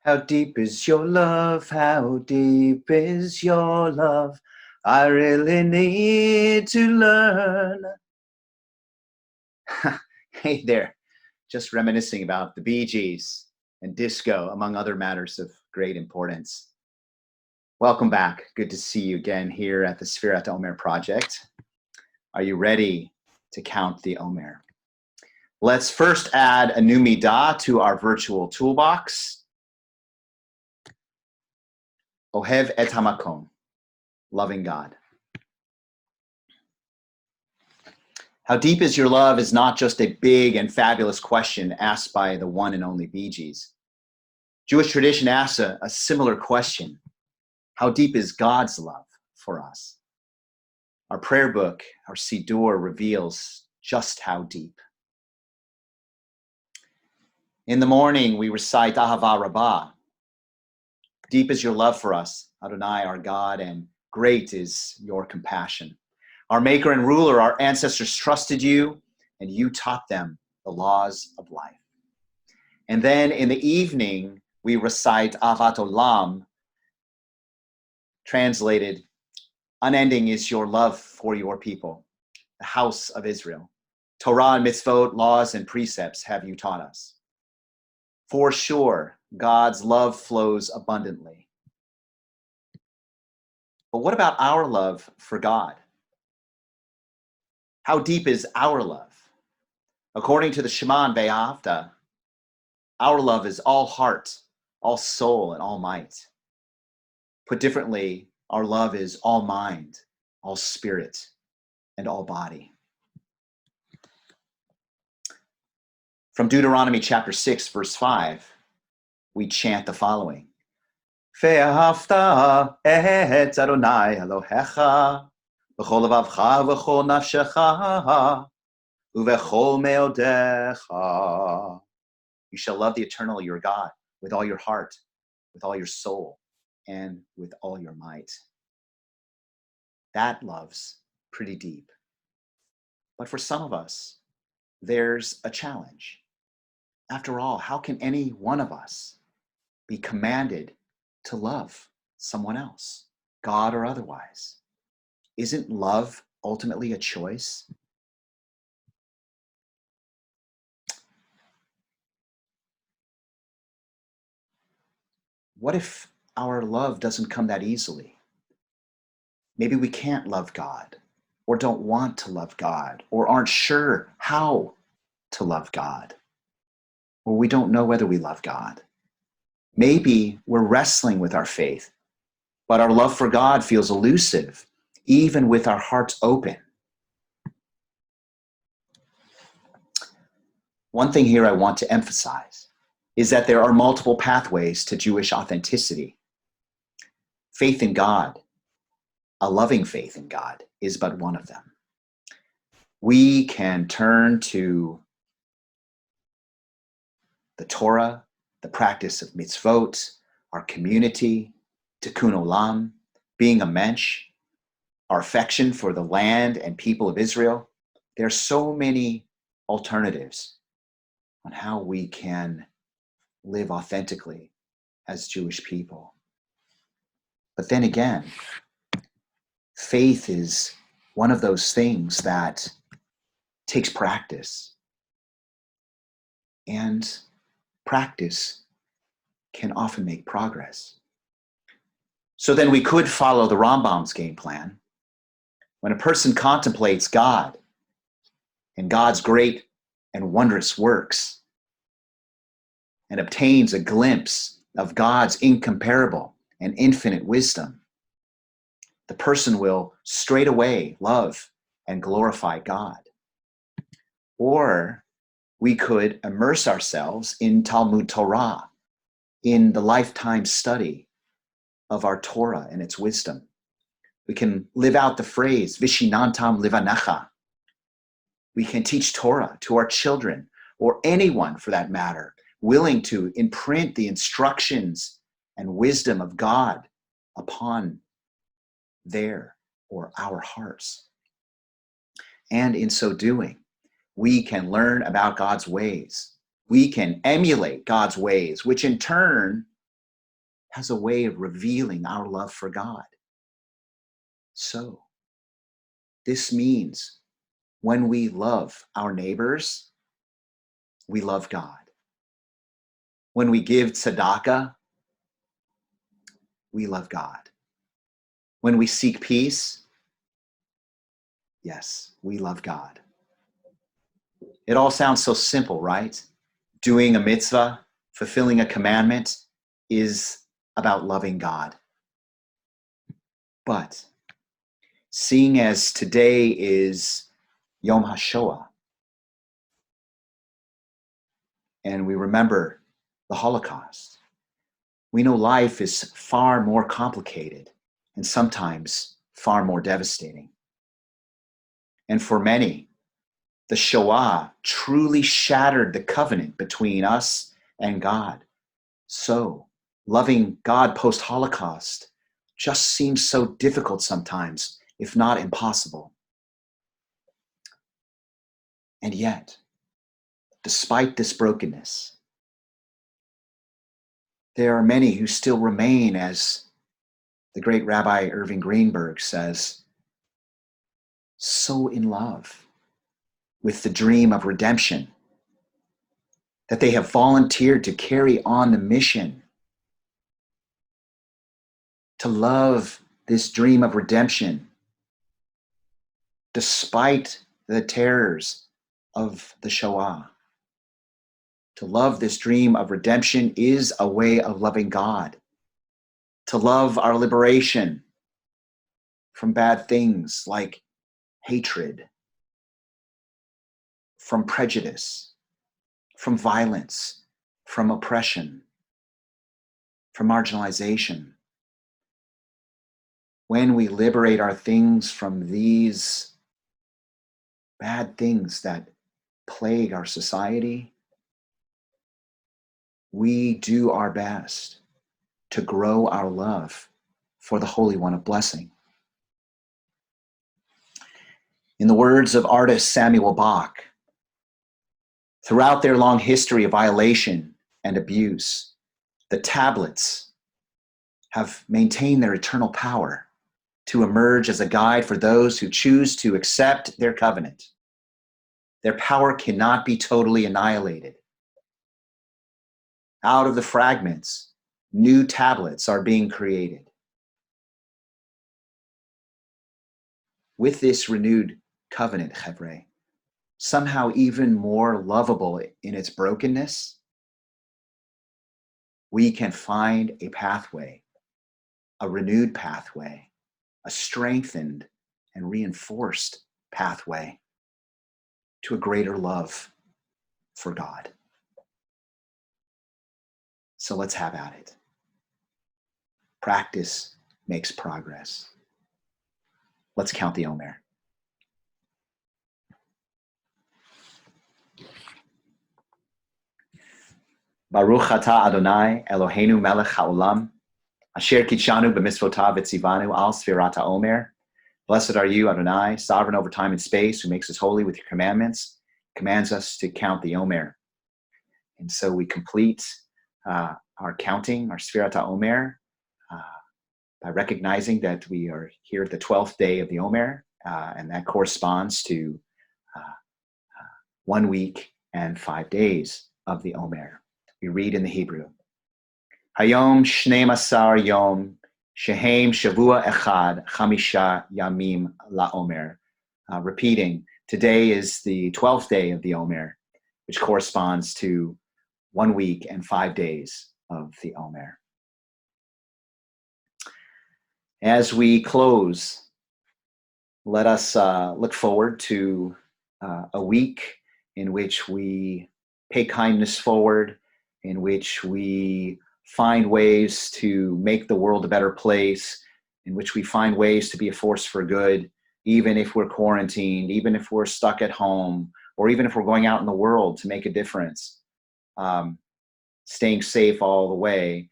How deep is your love? How deep is your love? I really need to learn. Hey there, just reminiscing about the Bee Gees and disco, among other matters of great importance. Welcome back. Good to see you again here at the Sefirat Omer project. Are you ready to count the Omer? Let's first add a new midah to our virtual toolbox. Ohev et HaMakom, loving God. How deep is your love is not just a big and fabulous question asked by the one and only Bee Gees. Jewish tradition asks a similar question. How deep is God's love for us? Our prayer book, our Siddur, reveals just how deep. In the morning, we recite Ahava Rabbah. Deep is your love for us, Adonai, our God, and great is your compassion. Our maker and ruler, our ancestors trusted you, and you taught them the laws of life. And then in the evening, we recite Avat Olam, translated, unending is your love for your people, the house of Israel. Torah and mitzvot, laws and precepts have you taught us. For sure, God's love flows abundantly. But what about our love for God? How deep is our love? According to the Shema and Ve'ahavta, our love is all heart, all soul, and all might. Put differently, our love is all mind, all spirit, and all body. From Deuteronomy chapter 6, verse 5, we chant the following. Ve'ahavta et Adonai Elohecha v'chol levavcha v'chol nafshecha u'v'chol meodecha. You shall love the eternal your God with all your heart, with all your soul, and with all your might. That love's pretty deep. But for some of us, there's a challenge. After all, how can any one of us be commanded to love someone else, God or otherwise? Isn't love ultimately a choice? What if our love doesn't come that easily? Maybe we can't love God, or don't want to love God, or aren't sure how to love God, or we don't know whether we love God. Maybe we're wrestling with our faith, but our love for God feels elusive, even with our hearts open. One thing here I want to emphasize is that there are multiple pathways to Jewish authenticity. Faith in God, a loving faith in God, is but one of them. We can turn to the Torah, the practice of mitzvot, our community, tikkun olam, being a mensch, our affection for the land and people of Israel. There are so many alternatives on how we can live authentically as Jewish people. But then again, faith is one of those things that takes practice. And practice can often make progress. So then we could follow the Rambam's game plan. When a person contemplates God and God's great and wondrous works and obtains a glimpse of God's incomparable and infinite wisdom, the person will straight away love and glorify God. Or we could immerse ourselves in Talmud Torah, in the lifetime study of our Torah and its wisdom. We can live out the phrase, Vishinantam Livanecha. We can teach Torah to our children, or anyone for that matter, willing to imprint the instructions and wisdom of God upon their or our hearts. And in so doing, we can learn about God's ways. We can emulate God's ways, which in turn has a way of revealing our love for God. So, this means when we love our neighbors, we love God. When we give tzedakah, we love God. When we seek peace, yes, we love God. It all sounds so simple, right? Doing a mitzvah, fulfilling a commandment is about loving God. But seeing as today is Yom HaShoah, and we remember the Holocaust, we know life is far more complicated and sometimes far more devastating. And for many, the Shoah truly shattered the covenant between us and God. So, loving God post-Holocaust just seems so difficult sometimes, if not impossible. And yet, despite this brokenness, there are many who still remain, as the great Rabbi Irving Greenberg says, so in love with the dream of redemption that they have volunteered to carry on the mission to love this dream of redemption despite the terrors of the Shoah. To love this dream of redemption is a way of loving God. To love our liberation from bad things like hatred, from prejudice, from violence, from oppression, from marginalization. When we liberate our things from these bad things that plague our society, we do our best to grow our love for the Holy One of Blessing. In the words of artist Samuel Bach, throughout their long history of violation and abuse, the tablets have maintained their eternal power to emerge as a guide for those who choose to accept their covenant. Their power cannot be totally annihilated. Out of the fragments, new tablets are being created. With this renewed covenant, Chevre, somehow even more lovable in its brokenness, we can find a pathway, a renewed pathway, a strengthened and reinforced pathway to a greater love for God. So let's have at it. Practice makes progress. Let's count the Omer. Baruch atah Adonai Eloheinu melech haolam, asher kitshanu b'mitzvotav v'tzivanu al Sefirat Ha-Omer. Blessed are you, Adonai, sovereign over time and space, who makes us holy with your commandments, commands us to count the Omer. And so we complete our counting, our Sefirat Ha-Omer, by recognizing that we are here at the 12th day of the Omer, and that corresponds to 1 week and 5 days of the Omer. We read in the Hebrew, Hayom Shnei Masar Yom Shehem Shavua Echad Chamisha Yamim LaOmer. Repeating, today is the 12th day of the Omer, which corresponds to 1 week and 5 days of the Omer. As we close, let us look forward to a week in which we pay kindness forward, in which we find ways to make the world a better place, in which we find ways to be a force for good, even if we're quarantined, even if we're stuck at home, or even if we're going out in the world to make a difference, staying safe all the way.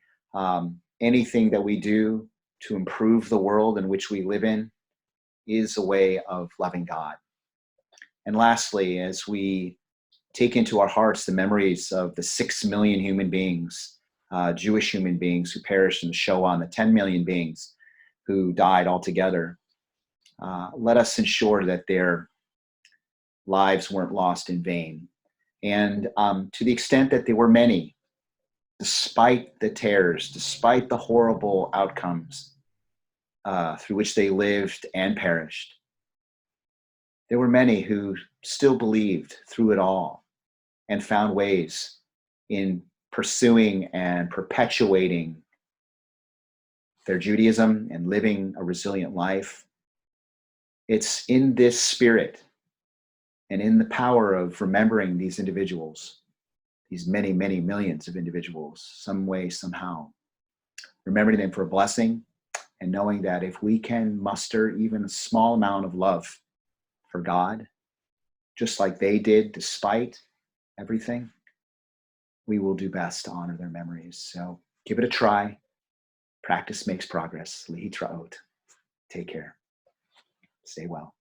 Anything that we do to improve the world in which we live in is a way of loving God. And lastly, as we take into our hearts the memories of the 6 million human beings Jewish human beings who perished in the Shoah, and the 10 million beings who died altogether. Let us ensure that their lives weren't lost in vain. And to the extent that there were many, despite the terrors, despite the horrible outcomes through which they lived and perished, there were many who still believed through it all and found ways in pursuing and perpetuating their Judaism and living a resilient life. It's in this spirit and in the power of remembering these individuals, these many, many millions of individuals, some way, somehow, remembering them for a blessing and knowing that if we can muster even a small amount of love for God, just like they did despite everything, we will do best to honor their memories. So give it a try. Practice makes progress. Lihi traot. Take care. Stay well.